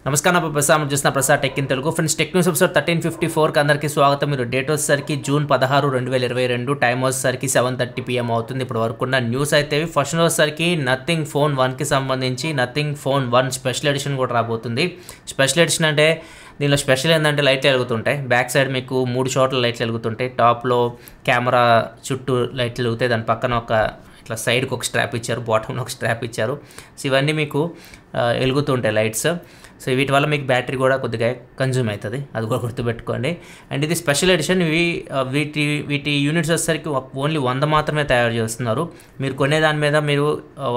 నమస్కారం ప్రసాద్ చూసిన Prasad tech in Telugu friends tech news episode 1354కి అందరికీ స్వాగతం. మీరు డేట్ వచ్చేసరికి జూన్ 16, 2022, టైం వచ్చేసరికి 7:30 PM అవుతుంది. ఇప్పుడు వరకు ఉన్న న్యూస్ అయితే ఫస్ట్ వచ్చేసరికి నథింగ్ ఫోన్ 1కి సంబంధించి నథింగ్ ఫోన్ 1 స్పెషల్ ఎడిషన్ కూడా రాబోతుంది. స్పెషల్ ఎడిషన్ అంటే దీనిలో స్పెషల్ ఏంటంటే లైట్లు వెలుగుతుంటాయి. బ్యాక్ సైడ్ మీకు 3 చోట్ల లైట్లు వెలుగుతుంటాయి. టాప్లో కెమెరా చుట్టూ లైట్లు వెలుగుతాయి. దాని పక్కన ఒక ఇట్లా సైడ్కి ఒక స్ట్రాప్ ఇచ్చారు, బాటంలో ఒక స్ట్రాప్ ఇచ్చారు. సో ఇవన్నీ మీకు వెలుగుతుంటాయి లైట్స్. సో వీటి వల్ల మీకు బ్యాటరీ కూడా కొద్దిగా కన్జ్యూమ్ అవుతుంది, అది కూడా గుర్తుపెట్టుకోండి. అండ్ ఇది స్పెషల్ ఎడిషన్. వీటి యూనిట్స్ వచ్చేసరికి ఓన్లీ 100 మాత్రమే తయారు చేస్తున్నారు. మీరు కొనే దాని మీద మీరు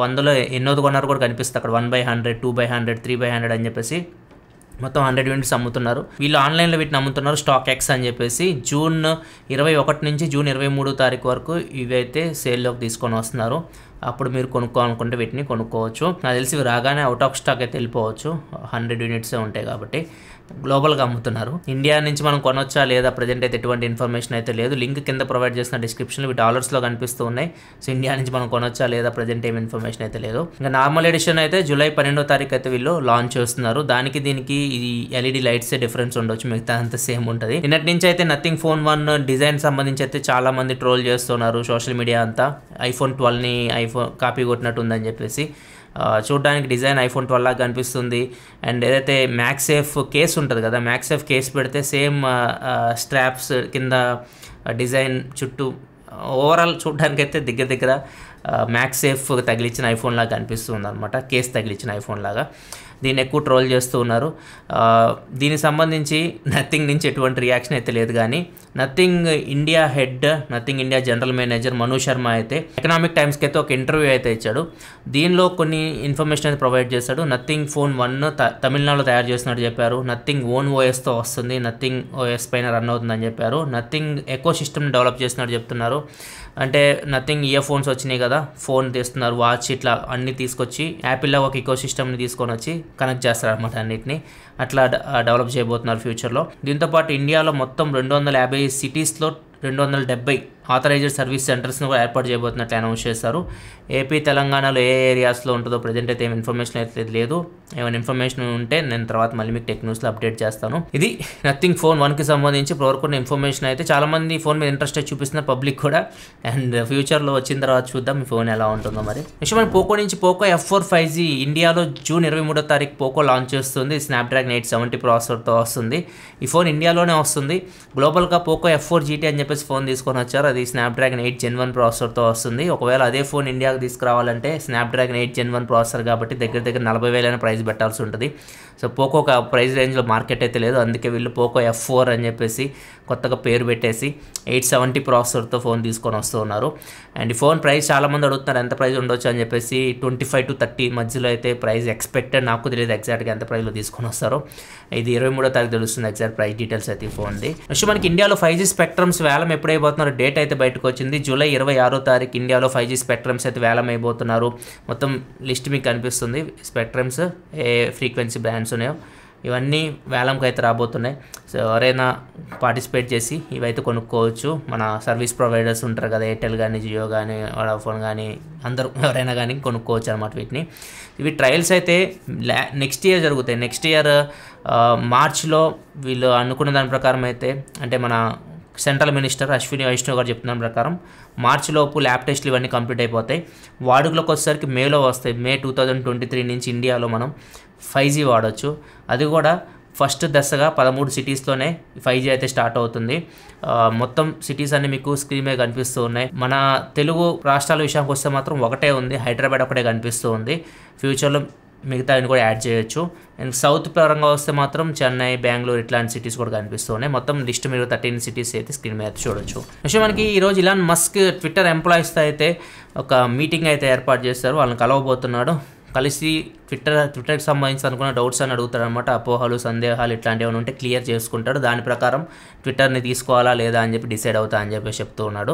100లో ఎన్నోది కొన్నారు కూడా కనిపిస్తుంది అక్కడ. 1/100, 2/100, 3/100 అని చెప్పేసి మొత్తం 100 యూనిట్స్ అమ్ముతున్నారు. వీళ్ళు ఆన్లైన్లో వీటిని అమ్ముతున్నారు స్టాక్ ఎక్స్ అని చెప్పేసి. జూన్ 21 నుంచి జూన్ 23 తారీఖు వరకు ఇవైతే సేల్లోకి తీసుకొని వస్తున్నారు. అప్పుడు మీరు కొనుక్కోవాలనుకుంటే వీటిని కొనుక్కోవచ్చు. నాకు తెలిసి ఇవి రాగానే అవుట్ ఆఫ్ స్టాక్ అయితే వెళ్ళిపోవచ్చు. 100 యూనిట్సే ఉంటాయి కాబట్టి గ్లోబల్గా అమ్ముతున్నారు. ఇండియా నుంచి మనం కొనొచ్చా లేదా ప్రజెంట్ అయితే ఎటువంటి ఇన్ఫర్మేషన్ అయితే లేదు. లింక్ కింద ప్రొవైడ్ చేసిన డిస్క్రిప్షన్లో ఇవి డాలర్స్లో కనిపిస్తూ ఉన్నాయి. సో ఇండియా నుంచి మనం కొనొచ్చా లేదా ప్రజెంట్ ఏం ఇన్ఫర్మేషన్ అయితే లేదు. ఇంకా నార్మల్ ఎడిషన్ అయితే జూలై 12వ తారీఖు అయితే వీళ్ళు లాంచ్ చేస్తున్నారు. దీనికి ఈ ఎల్ఈడి లైట్స్ డిఫరెన్స్ ఉండొచ్చు, మిగతా అంతా సేమ్ ఉంటుంది. నిన్నటి నుంచి అయితే నథింగ్ ఫోన్ 1 డిజైన్ సంబంధించి అయితే చాలా మంది ట్రోల్ చేస్తున్నారు సోషల్ మీడియా అంతా. iPhone 12ని కాపీ కొట్టినట్టు ఉందని చెప్పేసి. చూడడానికి డిజైన్ iPhone 12 లాగా కనిపిస్తుంది. అండ్ ఏదైతే మ్యాక్సేఫ్ కేస్ ఉంటుంది కదా, మ్యాక్సేఫ్ కేస్ పెడితే సేమ్ స్ట్రాప్స్ కింద డిజైన్ చుట్టూ ఓవరాల్ చూడడానికి అయితే దగ్గర మ్యాక్సేఫ్ తగిలించిన ఐఫోన్ లాగా కనిపిస్తుంది అనమాట. కేస్ తగిలించిన ఐఫోన్ లాగా. దీన్ని ఎక్కువ ట్రోల్ చేస్తూ ఉన్నారు. దీనికి సంబంధించి నథింగ్ నుంచి ఎటువంటి రియాక్షన్ అయితే లేదు. కానీ Nothing India Nothing India general manager Manu Sharma అయితే ఎకనామిక్ టైమ్స్కి అయితే ఒక ఇంటర్వ్యూ అయితే ఇచ్చాడు. దీనిలో కొన్ని ఇన్ఫర్మేషన్ అయితే ప్రొవైడ్ చేశాడు. నథింగ్ ఫోన్ 1 తమిళనాడులో తయారు చేస్తున్నట్టు చెప్పారు. నథింగ్ ఓన్ ఓఎస్తో వస్తుంది, నథింగ్ ఓఎస్ పైన రన్ అవుతుందని చెప్పారు. నథింగ్ ఎకో సిస్టమ్ డెవలప్ చేస్తున్నట్టు చెప్తున్నారు. అంటే నథింగ్ ఇయర్ ఫోన్స్ వచ్చినాయి కదా, ఫోన్ తీస్తున్నారు, వాచ్ ఇట్లా అన్నీ తీసుకొచ్చి యాపిల్లో ఒక ఇకో సిస్టమ్ని తీసుకొని వచ్చి కనెక్ట్ చేస్తారు అనమాట. అన్నిటిని అట్లా డెవలప్ చేయబోతున్నారు ఫ్యూచర్లో. దీంతోపాటు ఇండియాలో మొత్తం 250 సిటీస్లో 270 ఆథరైజ్డ్ సర్వీస్ సెంటర్స్ని కూడా ఏర్పాటు చేయబోతున్నట్లు అనౌన్స్ చేశారు. ఏపీ, తెలంగాణలో ఏ ఏరియాస్లో ఉంటుందో ప్రజెంట్ అయితే ఏమి ఇన్ఫర్మేషన్ అయితే లేదు. ఏమైనా ఇన్ఫర్మేషన్ ఉంటే నేను తర్వాత మళ్ళీ మీకు టెక్ న్యూస్లో అప్డేట్ చేస్తాను. ఇది నథింగ్ ఫోన్ 1కి సంబంధించి ఇప్పటివరకు ఇన్ఫర్మేషన్ అయితే. చాలామంది ఫోన్ మీద ఇంట్రెస్ట్ చూపిస్తున్నారు పబ్లిక్ కూడా. అండ్ ఫ్యూచర్లో వచ్చిన తర్వాత చూద్దాం ఈ ఫోన్ ఎలా ఉంటుందో. మరి నెక్స్ట్ మన పోకో నుంచి పోకో F4 5G ఇండియాలో జూన్ 23వ తారీఖు పోకో లాంచ్ చేస్తుంది. స్నాప్డ్రాగన్ 870 ప్రాసెసర్తో వస్తుంది. ఈ ఫోన్ ఇండియాలోనే వస్తుంది. గ్లోబల్గా పోకో F4 GT అని చెప్పేసి ఫోన్ తీసుకొని వచ్చారు. అది స్నాప్డ్రాగన్ 8 Gen 1 ప్రాసెసర్తో వస్తుంది. ఒకవేళ అదే ఫోన్ ఇండియాకి తీసుకురావాలంటే స్నాప్డ్రాగన్ 8 Gen 1 ప్రాసెసర్ కాబట్టి దగ్గర 40,000 ప్రైస్ పెట్టాల్సి ఉంటుంది. సో పోకో ఒక ప్రైస్ రేంజ్లో మార్కెట్ అయితే లేదు. అందుకే వీళ్ళు పోకో F4 అని చెప్పేసి కొత్తగా పేరు పెట్టేసి 870 ప్రాసెసర్తో ఫోన్ తీసుకొని వస్తూ ఉన్నారు. అండ్ ఈ ఫోన్ ప్రైస్ చాలామంది అడుగుతున్నారు ఎంత ప్రైస్ ఉండొచ్చు అని చెప్పేసి. 25 to 30 మధ్యలో అయితే ప్రైస్ ఎక్స్పెక్టెడ్. నాకు తెలియదు ఎగ్జాక్ట్గా ఎంత ప్రైస్లో తీసుకొని వస్తారో. ఇది 23వ తారీఖు తెలుస్తుంది ఎగ్జాక్ట్ ప్రైస్ డీటెయిల్స్ అయితే ఈ ఫోన్ది. నెక్స్ట్ మనకి ఇండియాలో 5G స్పెక్ట్రమ్స్ వేలం ఎప్పుడైపోతున్నారో డేట్ అయితే బయటకు వచ్చింది. జూలై 26వ తారీఖు ఇండియాలో 5G స్పెక్ట్రమ్స్ అయితే వేలం అయిపోతున్నారు. మొత్తం లిస్ట్ మీకు కనిపిస్తుంది. స్పెక్ట్రమ్స్ ఏ ఫ్రీక్వెన్సీ బ్రాండ్స్ ఉన్నాయో ఇవన్నీ వేలంకి అయితే రాబోతున్నాయి. సో ఎవరైనా పార్టిసిపేట్ చేసి ఇవైతే కొనుక్కోవచ్చు. మన సర్వీస్ ప్రొవైడర్స్ ఉంటారు కదా, ఎయిర్టెల్ కానీ, జియో కానీ, వోడాఫోన్ కానీ, అందరూ ఎవరైనా కానీ కొనుక్కోవచ్చు అనమాట వీటిని. ఇవి ట్రయల్స్ అయితే నెక్స్ట్ ఇయర్ జరుగుతాయి. నెక్స్ట్ ఇయర్ మార్చ్లో వీళ్ళు అనుకున్న దాని ప్రకారం అయితే, అంటే మన సెంట్రల్ మినిస్టర్ అశ్విని వైష్ణవ్ గారు చెప్తున్న ప్రకారం మార్చిలోపు ల్యాబ్ టెస్ట్లు ఇవన్నీ కంప్లీట్ అయిపోతాయి. వాడుకలోకి వచ్చేసరికి మేలో వస్తాయి. మే 2023 నుంచి ఇండియాలో మనం 5G వాడచ్చు. అది కూడా ఫస్ట్ దశగా 13 సిటీస్లోనే 5G అయితే స్టార్ట్ అవుతుంది. మొత్తం సిటీస్ అన్ని మీకు స్క్రీన్ మీద కనిపిస్తూ ఉన్నాయి. మన తెలుగు రాష్ట్రాల విషయానికి వస్తే మాత్రం ఒకటే ఉంది, హైదరాబాద్ ఒకటే కనిపిస్తూ ఉంది. ఫ్యూచర్లో మిగతా కూడా యాడ్ చేయొచ్చు. అండ్ సౌత్ పరంగా వస్తే మాత్రం చెన్నై, బెంగళూరు ఇట్లాంటి సిటీస్ కూడా కనిపిస్తూ ఉన్నాయి. మొత్తం లిస్ట్ మీరు 13 సిటీస్ అయితే స్క్రీన్ మీద చూడొచ్చు. నెక్స్ట్ మనకి ఈరోజు ఇలాన్ మస్క్ ట్విట్టర్ ఎంప్లాయీస్తో అయితే ఒక మీటింగ్ అయితే ఏర్పాటు చేస్తారు. వాళ్ళని కలవబోతున్నాడు. కలిసి ట్విట్టర్కి సంబంధించి అనుకున్న డౌట్స్ అని అడుగుతాడు అనమాట. అపోహలు, సందేహాలు ఇట్లాంటివి ఏమైనా ఉంటే క్లియర్ చేసుకుంటాడు. దాని ప్రకారం ట్విట్టర్ని తీసుకోవాలా లేదా అని చెప్పి డిసైడ్ అవుతా అని చెప్పి చెప్తూ ఉన్నాడు.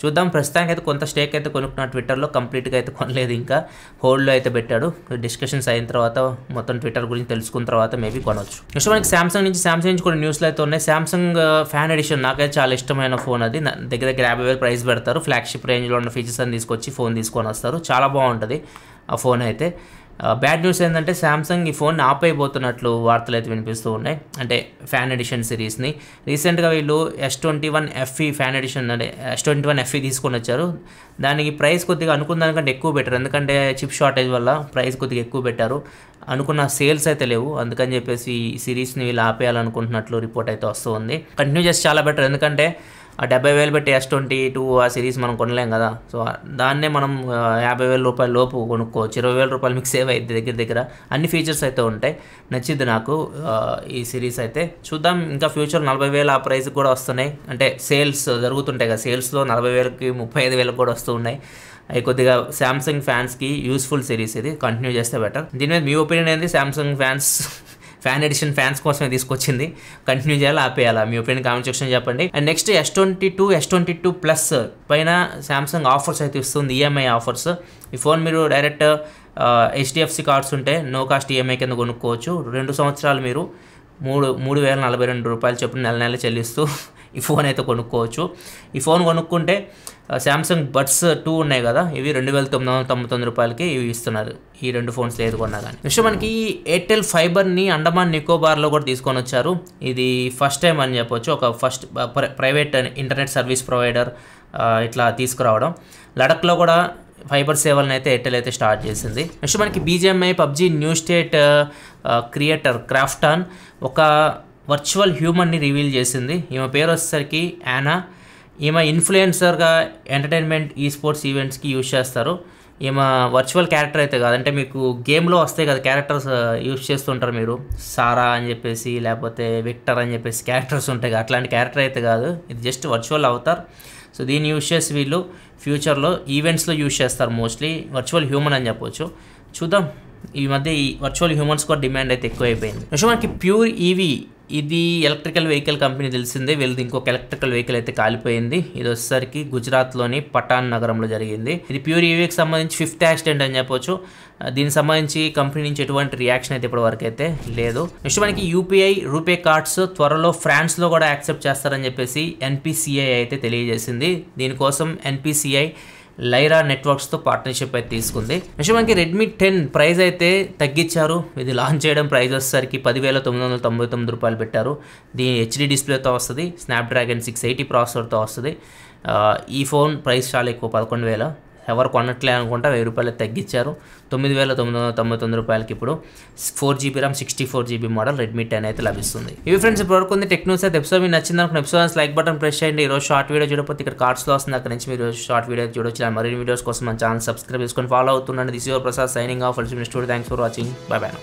చూద్దాం. ప్రస్తుతానికి అయితే కొంత స్టేక్ అయితే కొనుక్కున్నాడు ట్విట్టర్లో. కంప్లీట్గా అయితే కొనలేదు, ఇంకా హోల్డ్లో అయితే పెట్టాడు. డిస్కషన్స్ అయిన తర్వాత మొత్తం ట్విట్టర్ గురించి తెలుసుకున్న తర్వాత మేబీ కొనవచ్చు. నెక్స్ట్ మనకి సామ్సంగ్ నుంచి కొన్ని న్యూస్లు అయితే ఉన్నాయి. సామ్సంగ్ ఫ్యాన్ ఎడిషన్ నాకైతే చాలా ఇష్టమైన ఫోన్. అది దగ్గర 50,000 ప్రైస్ పెడతారు. ఫ్లాగ్షిప్ రేంజ్లో ఉన్న ఫీచర్స్ అని తీసుకొచ్చి ఫోన్ తీసుకొని వస్తారు. చాలా బాగుంటుంది ఆ ఫోన్ అయితే. బ్యాడ్ న్యూస్ ఏంటంటే శాంసంగ్ ఈ ఫోన్ని ఆపైపోతున్నట్లు వార్తలు అయితే వినిపిస్తూ ఉన్నాయి, అంటే ఫ్యాన్ ఎడిషన్ సిరీస్ని. రీసెంట్గా వీళ్ళు S21 FE ఫ్యాన్ ఎడిషన్ అంటే S21 FE తీసుకొని వచ్చారు. దానికి ప్రైస్ కొద్దిగా అనుకున్న దానికంటే ఎక్కువ పెట్టారు, ఎందుకంటే చిప్ షార్టేజ్ వల్ల ప్రైస్ కొద్దిగా ఎక్కువ పెట్టారు. అనుకున్న సేల్స్ అయితే లేవు, అందుకని చెప్పేసి ఈ సిరీస్ని వీళ్ళు ఆపేయాలనుకుంటున్నట్లు రిపోర్ట్ అయితే వస్తూ ఉంది. కంటిన్యూ చేసి చాలా బెటర్, ఎందుకంటే ఆ 70,000 పెట్టి S22 ఆ సిరీస్ మనం కొనలేం కదా. సో దాన్నే మనం 50,000 రూపాయల లోపు కొనుక్కోవచ్చు. 20,000 రూపాయలు మీకు సేవ్ అయితే దగ్గర అన్ని ఫీచర్స్ అయితే ఉంటాయి. నచ్చింది నాకు ఈ సిరీస్ అయితే. చూద్దాం ఇంకా ఫ్యూచర్ 40,000 ఆ ప్రైస్కి కూడా వస్తున్నాయి, అంటే సేల్స్ జరుగుతుంటాయి కదా, సేల్స్లో 40,000కి 35,000 కూడా వస్తూ ఉన్నాయి. అవి కొద్దిగా శాంసంగ్ ఫ్యాన్స్కి యూస్ఫుల్ సిరీస్, ఇది కంటిన్యూ చేస్తే బెటర్. దీని మీద మీ ఒపీనియన్ ఏంది? శాంసంగ్ ఫ్యాన్ ఎడిషన్ ఫ్యాన్స్ కోసమే తీసుకొచ్చింది, కంటిన్యూ చేయాలి ఆపేయాలా? మీ ఒపీనియన్ కామెంట్ సెక్షన్ చెప్పండి. అండ్ నెక్స్ట్ S22 ప్లస్ పైన శాంసంగ్ ఆఫర్స్ అయితే ఇస్తుంది, ఈఎంఐ ఆఫర్స్. ఈ ఫోన్ మీరు డైరెక్ట్ HDFC కార్డ్స్ ఉంటే నో కాస్ట్ ఈఎంఐ కింద కొనుక్కోవచ్చు. 2 సంవత్సరాలు మీరు 3,042 రూపాయలు చొప్పున నెల చెల్లిస్తూ ఈ ఫోన్ అయితే కొనుక్కోవచ్చు. ఈ ఫోన్ కొనుక్కుంటే శాంసంగ్ బడ్స్ 2 ఉన్నాయి కదా, ఇవి 2,999 రూపాయలకి ఇవి ఇస్తున్నారు. ఈ 2 ఫోన్స్ లేదు కొన్నా కానీ. నెక్స్ట్ మనకి ఎయిర్టెల్ ఫైబర్ని అండమాన్ నికోబార్లో కూడా తీసుకొని వచ్చారు. ఇది ఫస్ట్ టైం అని చెప్పొచ్చు, ఒక first private internet service provider ఇట్లా తీసుకురావడం. లడఖ్లో కూడా ఫైబర్ సేవలను అయితే ఎయిర్టెల్ అయితే స్టార్ట్ చేసింది. నెక్స్ట్ మనకి BGMI PUBG new state creator Krafton ఒక వర్చువల్ హ్యూమన్ని రివీల్ చేసింది. ఈమె పేరు వచ్చేసరికి యానా. ఈమె ఇన్ఫ్లుయెన్సర్గా ఎంటర్టైన్మెంట్ స్పోర్ట్స్ ఈవెంట్స్కి యూజ్ చేస్తారు. ఈమె వర్చువల్ క్యారెక్టర్ అయితే కాదు, అంటే మీకు గేమ్లో వస్తాయి కదా క్యారెక్టర్స్ యూజ్ చేస్తుంటారు మీరు, సారా అని చెప్పేసి లేకపోతే విక్టర్ అని చెప్పేసి క్యారెక్టర్స్ ఉంటాయి, అట్లాంటి క్యారెక్టర్ అయితే కాదు, ఇది జస్ట్ వర్చువల్ అవతార్. సో దీన్ని యూజ్ చేసి వీళ్ళు ఫ్యూచర్లో ఈవెంట్స్లో యూజ్ చేస్తారు, మోస్ట్లీ వర్చువల్ హ్యూమన్ అని చెప్పొచ్చు. చూద్దాం, ఈ మధ్య ఈ వర్చువల్ హ్యూమన్స్ కూడా డిమాండ్ అయితే ఎక్కువైపోయింది. నెక్స్ట్ మనకి ప్యూర్ ఈవీ, ఇది ఎలక్ట్రికల్ వెహికల్ కంపెనీ తెలిసిందే. వీళ్ళది ఇంకొక ఎలక్ట్రికల్ వెహికల్ అయితే కాలిపోయింది. ఇది వచ్చేసరికి గుజరాత్లోని పటాన్ నగరంలో జరిగింది. ఇది ప్యూర్ ఈవీకి సంబంధించి 5th యాక్సిడెంట్ అని చెప్పొచ్చు. దీనికి సంబంధించి కంపెనీ నుంచి ఎటువంటి రియాక్షన్ అయితే ఇప్పటి వరకు అయితే లేదు. నెక్స్ట్ మనకి రూపే కార్డ్స్ త్వరలో ఫ్రాన్స్లో కూడా యాక్సెప్ట్ చేస్తారని చెప్పేసి NPCI అయితే తెలియజేసింది. దీనికోసం NPCI లైరా నెట్వర్క్స్తో పార్ట్నర్షిప్ అయితే తీసుకుంది. నెక్స్ట్ మనకి రెడ్మీ 10 ప్రైస్ అయితే తగ్గించారు. ఇది లాంచ్ చేయడం ప్రైస్ వచ్చేసరికి 10,999 రూపాయలు పెట్టారు. దీని HD డిస్ప్లేతో వస్తుంది, స్నాప్డ్రాగన్ 680 ప్రాసెసర్తో వస్తుంది. ఈ ఫోన్ ప్రైస్ చాలా ఎక్కువ, 11,000. ఎవరు కొనట్లే అనుకుంటా 1,000 రూపాయలు తగ్గించారు. 9,999 రూపాయలకి ఇప్పుడు 4GB RAM 64GB model Redmi 10 అయితే లభిస్తుంది. ఇవి ఫ్రెండ్స్ ఇప్పటివరకు ఉంది టెక్ న్యూస్ అయితే. ఎపిసోడ్ మీకు నచ్చింది అనుకున్న ఎపిసోడ్ లైక్ బటన్ ప్రెస్ చేయండి. ఈరోజు షార్ట్ వీడియో చూడకపోతే ఇక్కడ కార్డ్స్లో వస్తుంది, అక్కడ నుంచి మీరు షార్ట్ వీడియో చూడొచ్చు. మరిన్ని వీడియోస్ కోసం మన ఛానల్ సబ్స్క్రైబ్ చేసుకొని ఫాలో అవుతుండండి. This your Prasad signing off. Thanks for watching. Bye by.